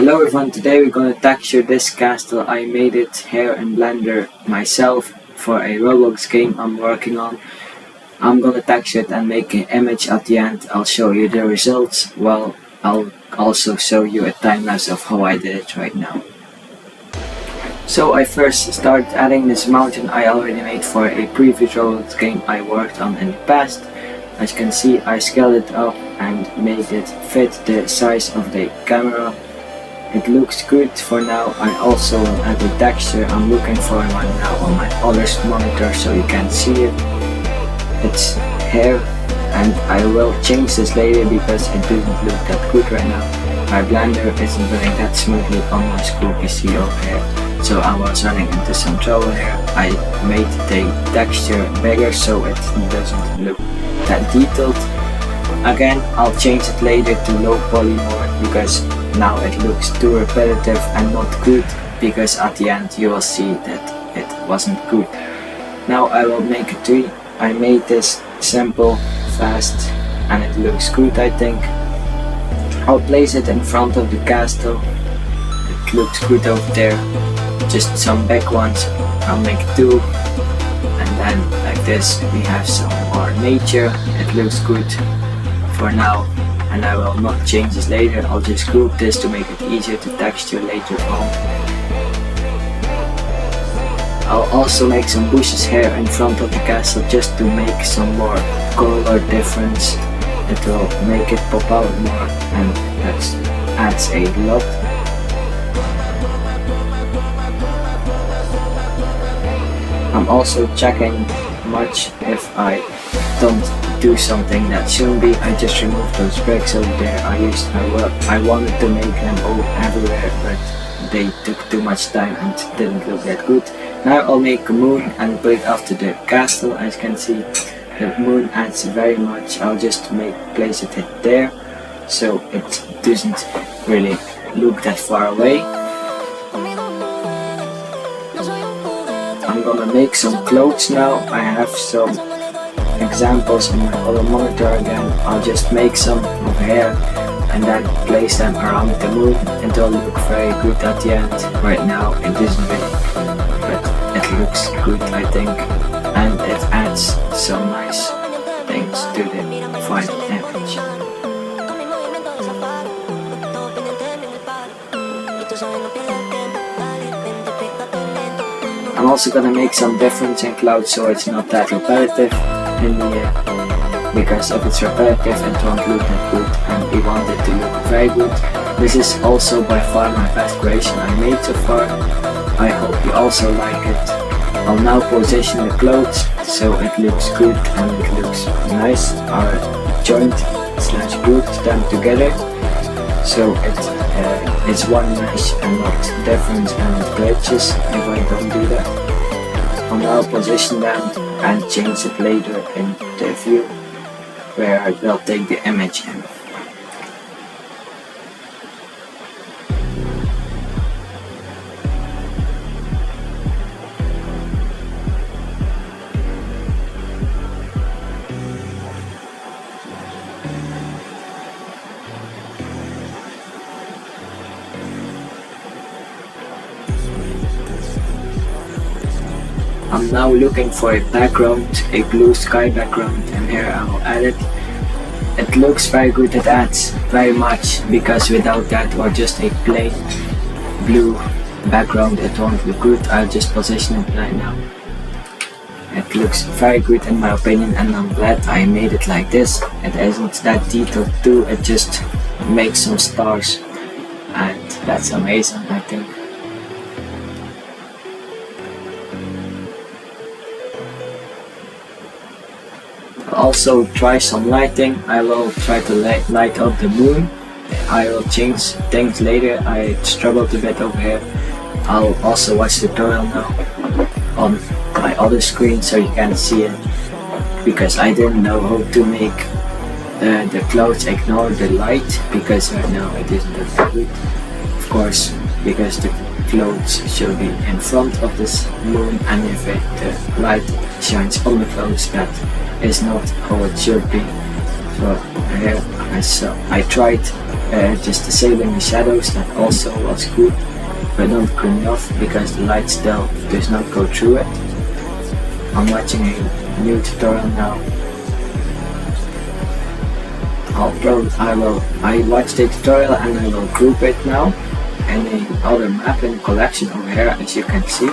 Hello everyone, today we're going to texture this castle. I made it here in Blender myself for a Roblox game I'm working on. I'm going to texture it and make an image at the end. I'll show you the results. Well, I'll also show you a time lapse of how I did it right now. So I first started adding this mountain I already made for a previous Roblox game I worked on in the past. As you can see, I scaled it up and made it fit the size of the camera. It looks good for now. I also will add the texture. I'm looking for one now on my other monitor so you can see it. It's here, and I will change this later because it doesn't look that good right now. My Blender isn't running that smoothly on my school PC over here, so I was running into some trouble here. I made the texture bigger so it doesn't look that detailed. Again, I'll change it later to low poly mode because now it looks too repetitive and not good, because at the end you will see that it wasn't good. Now I will make a tree. I made this simple, fast, and it looks good, I think. I'll place it in front of the castle. It looks good over there. Just some back ones. I'll make two. And then like this we have some more nature. It looks good for now. And I will not change this later. I'll just group this to make it easier to texture later on. I'll also make some bushes here in front of the castle just to make some more color difference. It will make it pop out more, and that adds a lot. I'm also checking much if I don't do something that shouldn't be. I just removed those bricks over there. I wanted to make them all everywhere, but they took too much time and didn't look that good. Now I'll make a moon and put it after the castle. As you can see, the moon adds very much. I'll just place it there so it doesn't really look that far away. I'm gonna make some clothes now. I have some examples on my other monitor again. I'll just make some over here and then place them around the moon. It will look very good at the end. Right now it isn't really, but it looks good, I think, and it adds some nice things to the final image. I'm also gonna make some difference in clouds so it's not that repetitive in the air, because if it's repetitive it won't look that good, and we want it to look very good. This is also by far my best creation I made so far. I hope you also like it. I'll now position the clothes so it looks good and it looks nice. I'll joint / group them together so it's one mesh and not different and glitches if I don't do that. I'll now position them and change it later in the view where I will take the image in. I'm now looking for a background, a blue sky background, and here I will add it. It looks very good, it adds very much, because without that or just a plain blue background it won't look good. I'll just position it right now. It looks very good in my opinion, and I'm glad I made it like this. It isn't that detailed too, it just makes some stars, and that's amazing, I think. Also try some lighting. I will try to light up the moon. I will change things later. I struggled a bit over here. I'll also watch the tutorial now on my other screen so you can see it, because I didn't know how to make the clouds ignore the light, because right now it isn't that good, of course, because the clouds should be in front of this moon, and if the light shines on the clouds, that is not how it should be. So here I tried just disabling the shadows, that also was good, but not good enough because the light still does not go through it. I'm watching a new tutorial now. I watched the tutorial and I will group it now in another map in the collection over here, as you can see.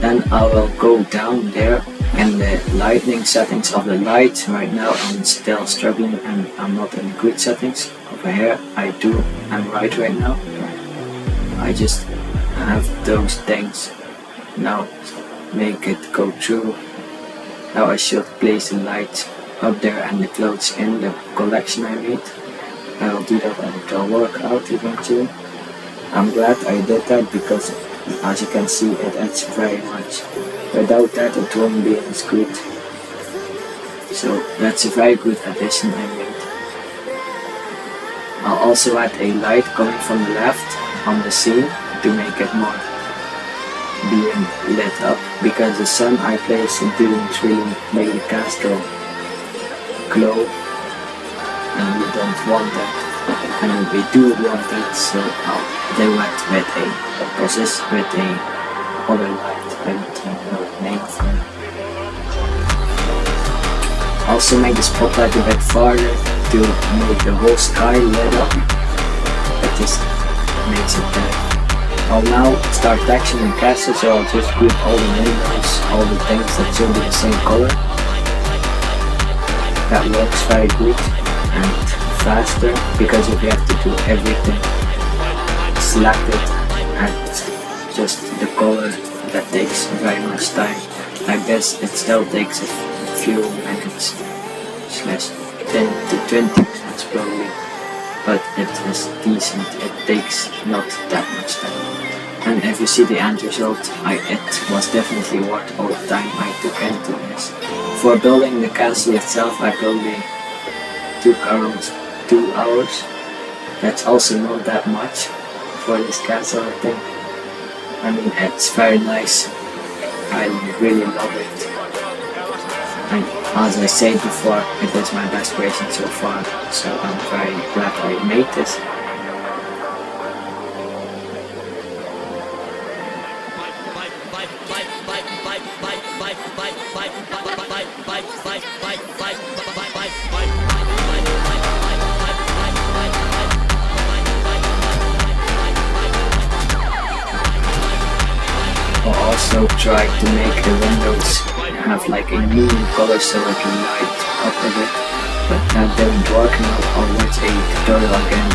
Then I will go down there in the lighting settings of the light. Right now I'm still struggling and I'm not in the good settings. Over here I'm right now. I just have those things. Now make it go through. Now I should place the light up there and the clothes in the collection I made. I will do that and it will work out eventually. I'm glad I did that because as you can see it adds very much. Without that it won't be as good. So that's a very good addition I made. I'll also add a light coming from the left on the scene to make it more being lit up, because the sun I placed in DOOMS really made the castle glow and we don't want that, and we do want that, so I'll do it with a other light. I don't know the name for it. Also make the spotlight a bit farther to make the whole sky lit up. It just makes it better. I'll now start texturing the castle, so I'll just group all the windows, all the things that should be the same color. That works very good and faster, because if you have to do everything, select it and just the color, that takes very much time. Like this, it still takes a few minutes, / 10 to 20 minutes probably, but it is decent, it takes not that much time. And if you see the end result, it was definitely worth all the time I took into this. For building the castle itself, I probably took around 2 hours. That's also not that much for this castle, I think. I mean, it's very nice. I really love it. And as I said before, it is my best creation so far, so I'm very glad I made this. I'll also try to make the windows have like a new color so I can light up a bit, but that didn't work. Now I'll watch a tutorial again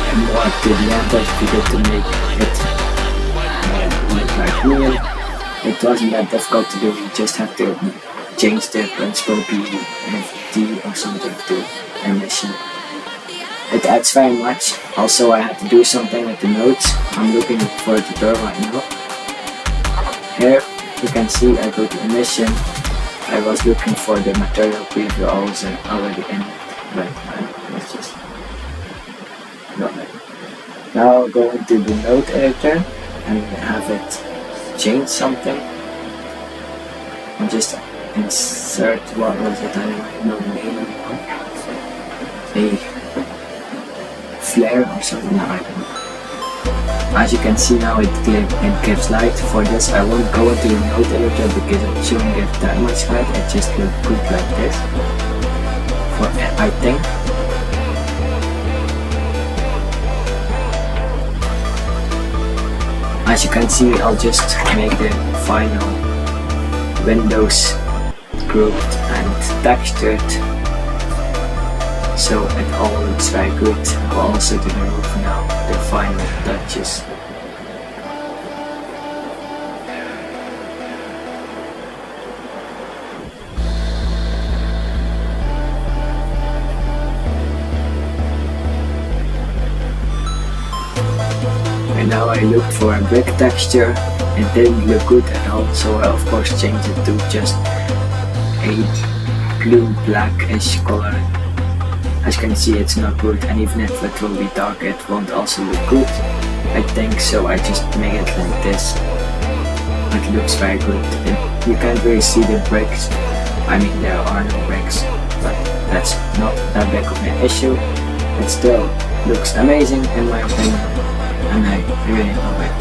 and more to the end of the video to make it look like real. It wasn't that difficult to do, you just have to change the principal D or something to emission. It adds very much. Also I had to do something with the nodes. I'm looking for a tutorial right now. Here you can see I go to emission. I was looking for the material preview, I was already in it, but let's just not it. Now I'll go into the node editor and have it change something. And just insert, what was it, I don't know the name anymore. A flare or something, I don't know. As you can see now it gives light. For this I won't go into the node editor because it shouldn't give that much light, it just looks good like this. For I think. As you can see, I'll just make the final windows grouped and textured, so it all looks very good. I'll also do the roof now, the final touches. And now I looked for a brick texture, it didn't look good at all, so I of course changed it to just a blue blackish color. As you can see, it's not good, and even if it will be dark it won't also look good, I think, so I just make it like this. It looks very good. You can't really see the bricks, I mean there are no bricks, but that's not that big of an issue. It's still Looks amazing in my opinion, and I really love it.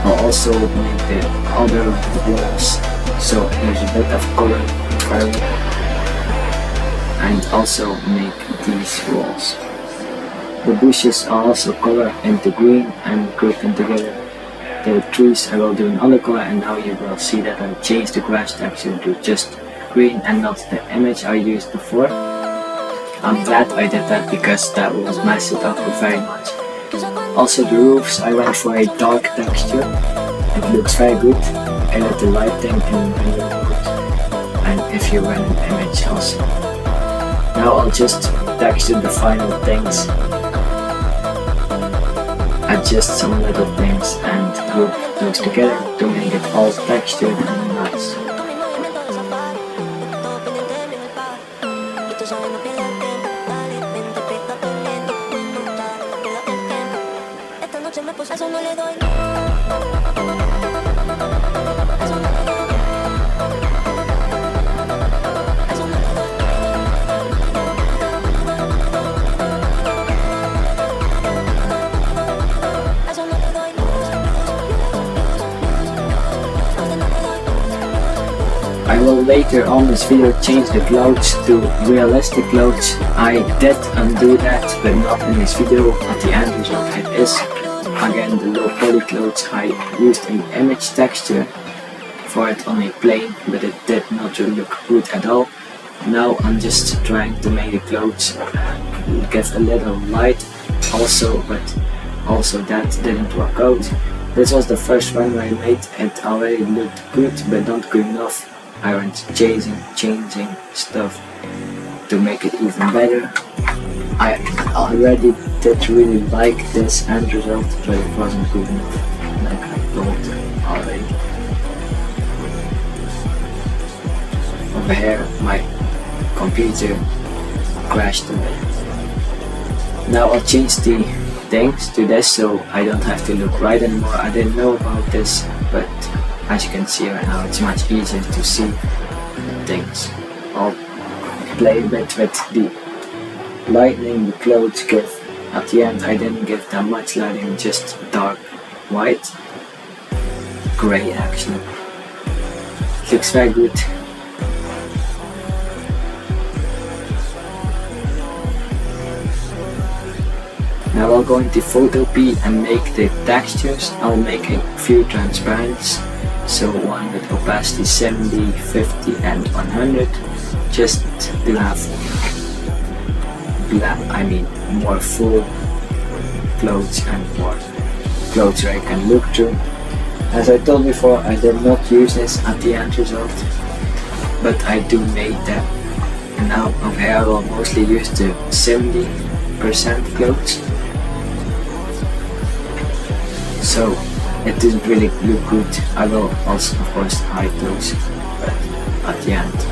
I'll also make the other walls so there's a bit of color variety, and also make these walls. The bushes are also colored into green and grouped together. The trees I will do another color, and now you will see that I changed the grass texture to just green and not the image I used before. I'm glad I did that because that was messed it up very much. Also the roofs I went for a dark texture. It looks very good. I let the lighting in really good. And if you run an image also. Now I'll just texture the final things. Adjust some little things and group those together to make it all textured and nice. I will later on this video change the clothes to realistic clothes. I did undo that, but not in this video. At the end result it is again the low poly clothes. I used an image texture for it on a plane, but it did not really look good at all. Now I'm just trying to make the clothes give a little light also, but also that didn't work out. This was the first one where I made it already looked good, but not good enough. I went changing stuff to make it even better. I already did really like this end result, but it wasn't good enough, like I told already. Over here my computer crashed a bit. Now I'll change the things to this so I don't have to look right anymore. I didn't know about this, but as you can see right now it's much easier to see things. I'll play a bit with the lighting the clothes give. At the end I didn't give that much lighting, just dark white, grey actually. It looks very good. Now I'll go into Photo P and make the textures. I'll make a few transparents. So one with opacity 70, 50 and 100, just to have black, more full clothes and more clothes where I can look through. As I told before, I did not use this at the end result, but I do make that. And now over here I will mostly use the 70% clothes. So it didn't really look good. I will also of course hide those, but at the end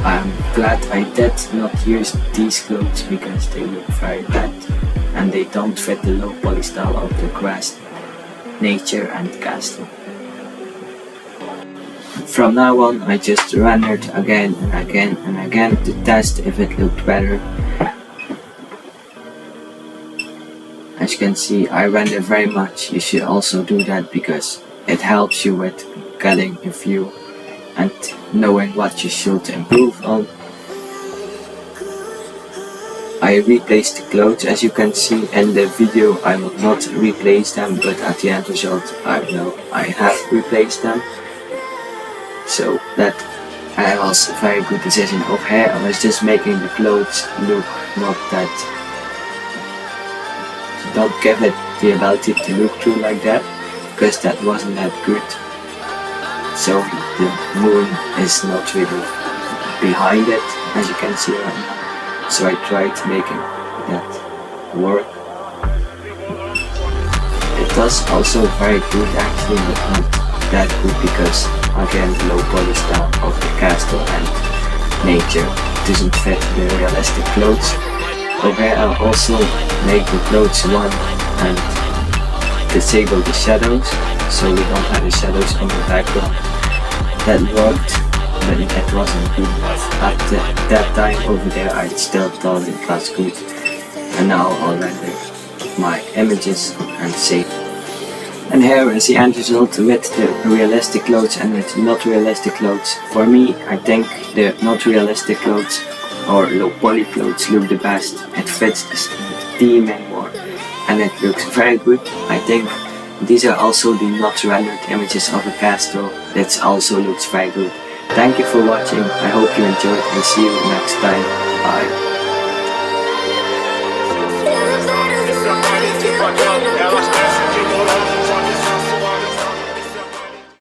I'm glad I did not use these clothes because they look very bad and they don't fit the low poly style of the grass, nature and castle. From now on I just rendered again and again and again to test if it looked better. As you can see, I render very much. You should also do that because it helps you with getting a view and knowing what you should improve on. I replaced the clothes. As you can see in the video, I will not replace them, but at the end result I know I have replaced them. So that was a very good decision. Over here I was just making the clothes look not that, don't give it the ability to look through like that, because that wasn't that good. So the moon is not really behind it, as you can see right now. So I tried making that work. It does also very good actually, but not that good because again the low poly style of the castle and nature doesn't fit the realistic clothes. Over here I'll also make the clothes one and disable the shadows so we don't have the shadows on the background. That worked but it wasn't good. At that time over there I still thought it was good, and now I'll render my images and save. And here is the end result with the realistic clothes and with not realistic clothes. For me, I think the not realistic clothes or low poly clothes look the best. It fits the theming more and it looks very good. I think these are also the not rendered images of a castle. That also looks very good. Thank you for watching. I hope you enjoyed and see you next time. Bye.